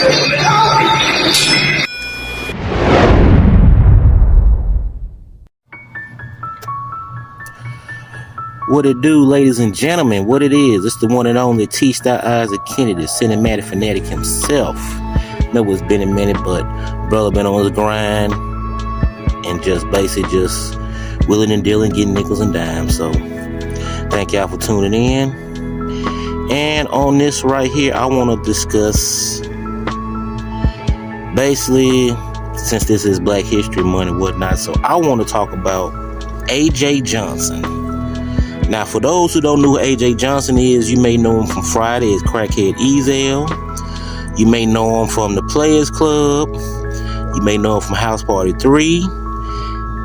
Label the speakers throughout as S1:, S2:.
S1: What it do, ladies and gentlemen? What it is? It's the one and only TSTYLE Kennedy, the cinematic fanatic himself. Know it's been a minute, but brother been on his grind and just basically just willing and dealing, getting nickels and dimes. So thank y'all for tuning in. And on this right here, I want to discuss basically, since this is Black History Month and whatnot, so I want to talk about AJ Johnson. Now, for those who don't know who AJ Johnson is, you may know him from Friday as Crackhead Ezel. You may know him from the Players Club. You may know him from House Party 3.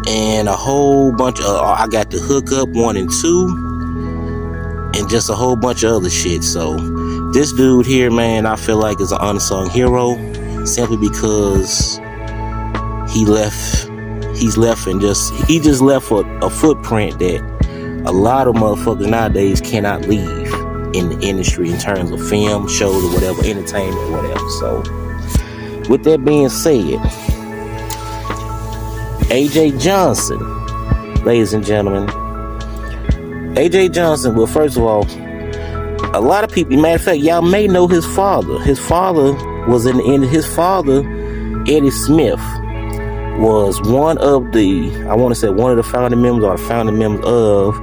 S1: And a whole bunch of, I got the Hookup 1 and 2. And just a whole bunch of other shit. So, this dude here, man, I feel like is an unsung hero. Simply because he just left a footprint that a lot of motherfuckers nowadays cannot leave in the industry in terms of film, shows, or whatever, entertainment, whatever. So, with that being said, AJ Johnson, ladies and gentlemen, AJ Johnson, well, first of all, a lot of people, matter of fact, y'all may know his father. His father was his father, Eddie Smith, was one of the founding members or the founding members of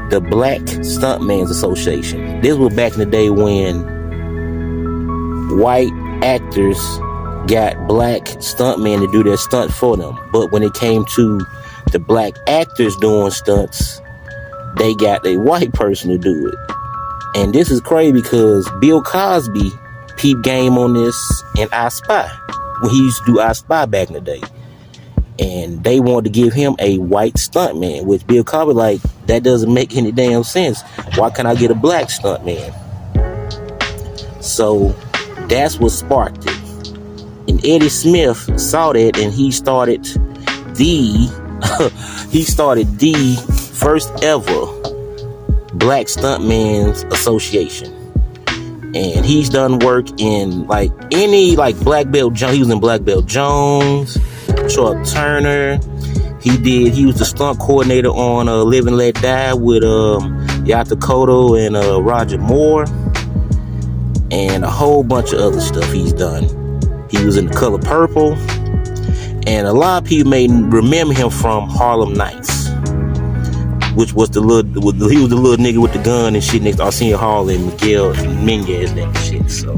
S1: the Black Stuntmen's Association. This was back in the day when white actors got black stuntmen to do their stunt for them. But when it came to the black actors doing stunts, they got a white person to do it. And this is crazy because Bill Cosby peeped game on this in I Spy, when he used to do I Spy back in the day. And they wanted to give him a white stuntman, which Bill Cosby like, that doesn't make any damn sense. Why can't I get a black stuntman? So that's what sparked it. And Eddie Smith saw that, and he started the first ever Black Stuntmen's Association. And he's done work in like Black Belt Jones. He was in Black Belt Jones, Chuck Turner. He was the stunt coordinator on Live and Let Die with Yata Koto and Roger Moore, and a whole bunch of other stuff he's done. He was in The Color Purple, and a lot of people may remember him from Harlem Nights, which was he was the little nigga with the gun and shit next to Arsenio Hall and Miguel Minguez and shit. So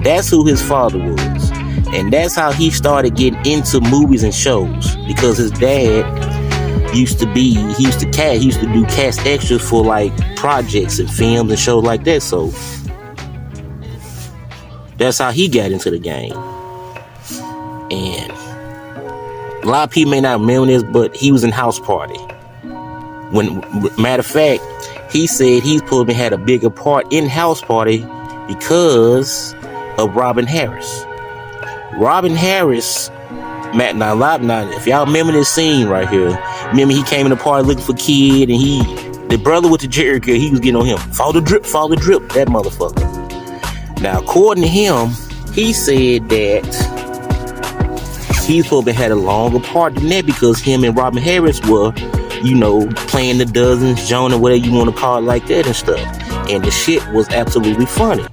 S1: that's who his father was. And that's how he started getting into movies and shows, because his dad used to do cast extras for like projects and films and shows like that. So that's how he got into the game. And a lot of people may not remember this, but he was in House Party. Matter of fact, he said he probably had a bigger part in House Party because of Robin Harris. Robin Harris, if y'all remember this scene right here, remember he came in the party looking for Kid, and the brother with the Jericho, he was getting on him. Follow the drip, that motherfucker. Now, according to him, he said that he probably had a longer part than that because him and Robin Harris were, playing the dozens, Joan, or whatever you want to call it like that and stuff. And the shit was absolutely funny.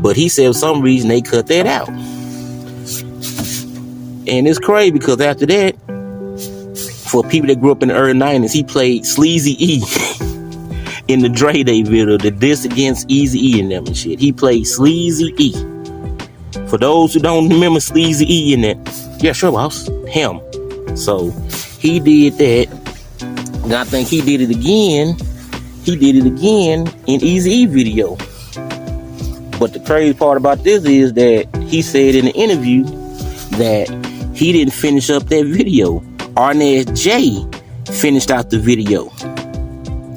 S1: But he said for some reason they cut that out. And it's crazy because after that, for people that grew up in the early 90s, he played Sleazy E in the Dre Day video, the diss against Eazy-E and them and shit. He played Sleazy E. For those who don't remember Sleazy E in that, yeah, sure, boss, him. So he did that. And I think he did it again in Eazy-E video. But the crazy part about this is that he said in the interview that he didn't finish up that video. Arnaz J finished out the video,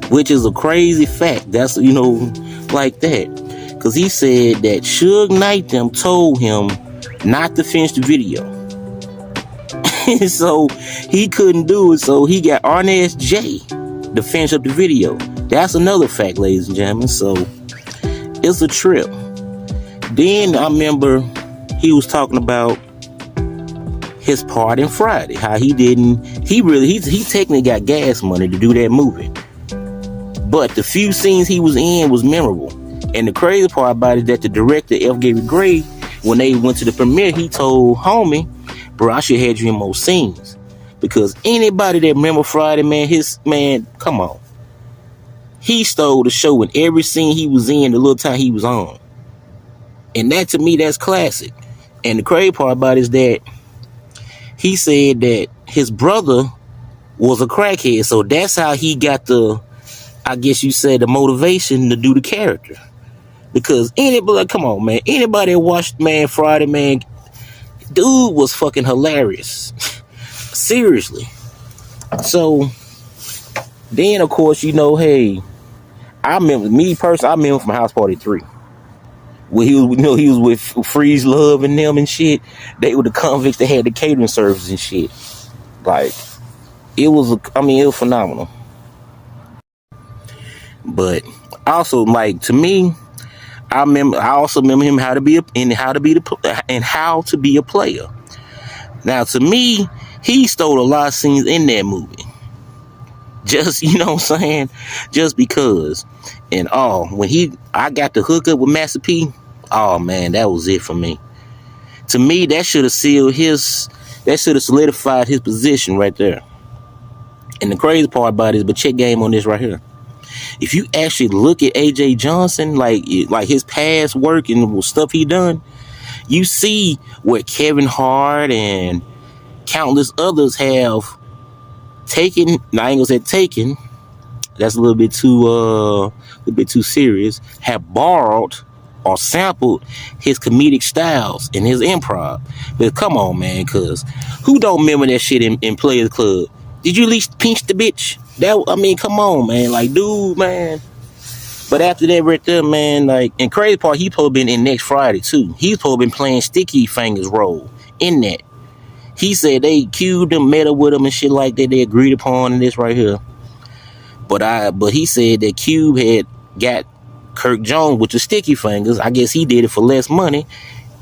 S1: which is a crazy fact. That's, like that. Because he said that Suge Knight them told him not to finish the video. So he couldn't do it. So he got Arnaz J to finish up the video. That's another fact, ladies and gentlemen. So it's a trip. Then I remember he was talking about his part in Friday, how he technically got gas money to do that movie, but the few scenes he was in was memorable. And the crazy part about it is that the director, F. Gary Gray, when they went to the premiere, he told homie, bro, I should have had you in more scenes, because anybody that remember Friday, man, come on, he stole the show in every scene he was in, the little time he was on. And that, to me, that's classic. And the crazy part about it is that he said that his brother was a crackhead, so that's how he got the, I guess you say, the motivation to do the character. Because anybody, come on, man, anybody that watched, man, Friday, man, dude was fucking hilarious. Seriously. So then, of course, hey, I remember from House Party 3. Where he was with Freeze Love and them and shit. They were the convicts that had the catering service and shit. Like, it was phenomenal. But also, like, to me, I also remember him how to be a player. Now, to me, he stole a lot of scenes in that movie. Just, you know what I'm saying? Just because. And when I got to hook up with Master P, oh man, that was it for me. To me, that should have solidified his position right there. And the crazy part about it is, but check game on this right here. If you actually look at AJ Johnson, like his past work and stuff he done, you see where Kevin Hart and countless others have taken, now I ain't gonna say taken, that's a little bit too serious, have borrowed or sampled his comedic styles and his improv. But come on, man, cause who don't remember that shit in Players Club? Did you at least pinch the bitch? Come on, man, like, dude, man. But after that right there, man, like, and crazy part, he probably been in Next Friday too. He's probably been playing Sticky Fingers role in that. He said they cued him, met up with him and shit like that. They agreed upon in this right here. But he said that Cube had got Kirk Jones with the Sticky Fingers. I guess he did it for less money.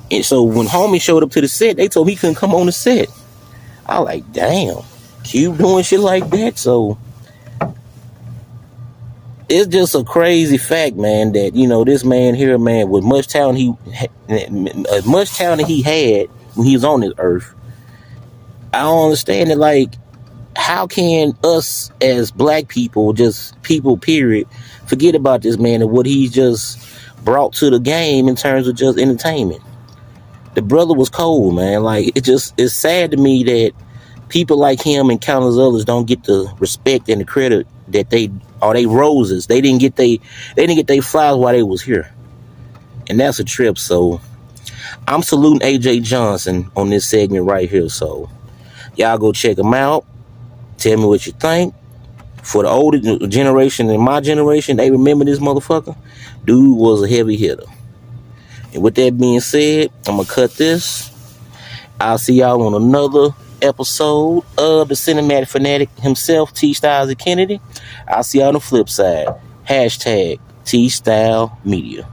S1: And so when homie showed up to the set, they told him he couldn't come on the set. I like, damn, Cube doing shit like that. So it's just a crazy fact, man, that, this man here, man, with much talent he had when he was on this earth. I don't understand it. Like, how can us as black people, just people, period, forget about this man and what he's just brought to the game in terms of just entertainment? The brother was cold, man. Like, it's sad to me that people like him and countless others don't get the respect and the credit that they roses. They didn't get they flowers while they was here. And that's a trip. So I'm saluting AJ Johnson on this segment right here. So y'all go check him out. Tell me what you think. For the older generation and my generation, they remember this motherfucker. Dude was a heavy hitter. And with that being said, I'm going to cut this. I'll see y'all on another episode of the Cinematic Fanatic himself, TSTYLE Kennedy. I'll see y'all on the flip side. # TSTYLE Media.